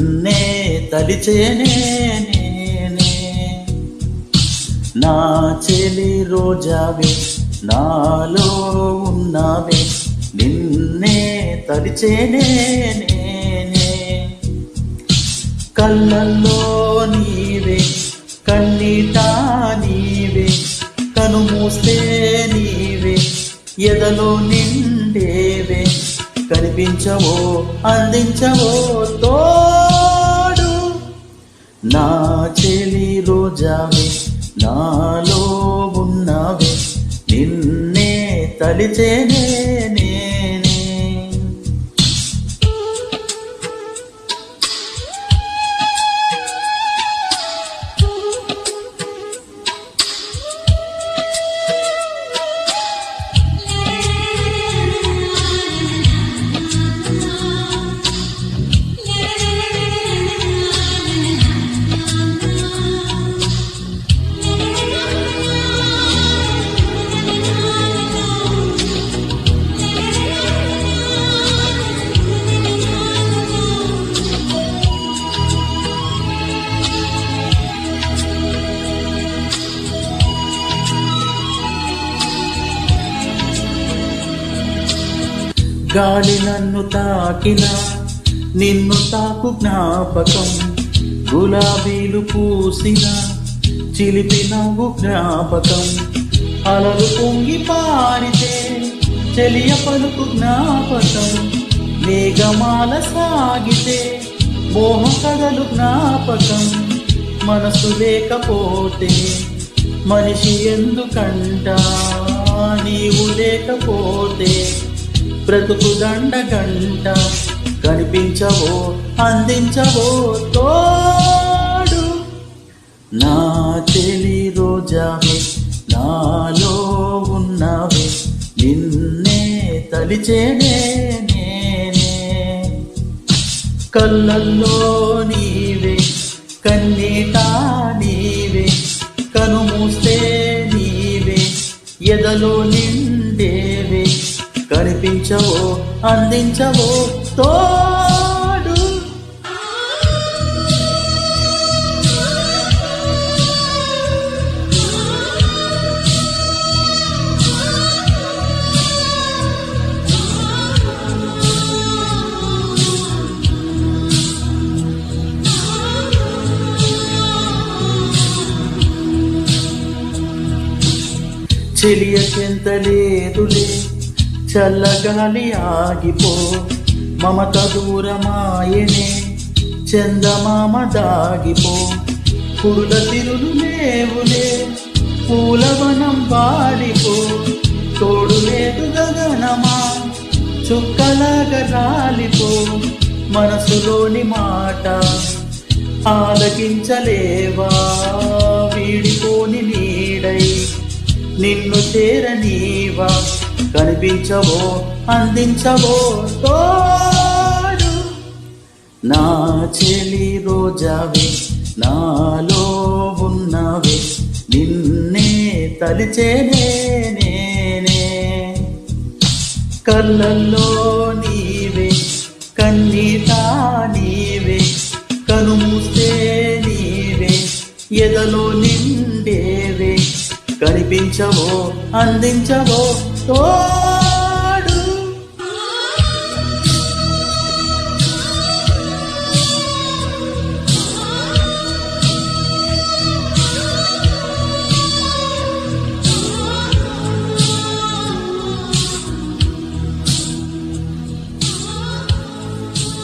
నిన్నే తలిచేనే నేనే నా చెలి రోజావే నాలో ఉన్నావే నిన్నే తలిచేనే నేనే కళ్ళల్లో నీవే కన్నీట నీవే కనుమూస్తే నీవే ఎదలో నిండేవే కనిపించవో అందించవో తోడు నా చెలి రోజావే నాలో ఉన్నావే నిన్నే తలిచేనే నేనే గాలి నన్ను తాకిన నిన్ను తాకు జ్ఞాపకం గులాబీలు పూసిన చిలిపి నవ్వు జ్ఞాపకం అలలు పొంగి పారితే చెలియ పలుకు జ్ఞాపకం మేఘమాల సాగితే మోహ కథలు జ్ఞాపకం మనసు లేకపోతే మనిషి ఎందుకంట నీవు లేకపోతే బ్రతుకు దండగంట కనిపించవో అందించవో తోడు నా చెలి రోజావే నాలో ఉన్నావే నిన్నే తలిచేనే నేనే కళ్ళల్లో నీవే కన్నీట నీవే కనుమూస్తే నీవే ఎదలో నిండేవే కనిపించవో అందించవో తోడు చెలియ చెంత లేదులే చల్లగాలి ఆగిపో మమత దూరమాయనే చందమామ దాగిపో కురుల తిరులు లేవులే పూలవనం వాడిపో తోడు లేదు గగనమా చుక్కలాగా రాలిపో మనసులోని మాట ఆలకించలేవా వీడిపోని నీడై నిన్ను చేరనీవా కనిపించవో అందించవో తోడు నా చెలి రోజావే నాలో ఉన్నావే నిన్నే తలిచేనే నేనే కళ్ళల్లో నీవే కన్నీట నీవే కనుమూస్తే నీవే ఎదలో నిండేవే కనిపించవో అందించవో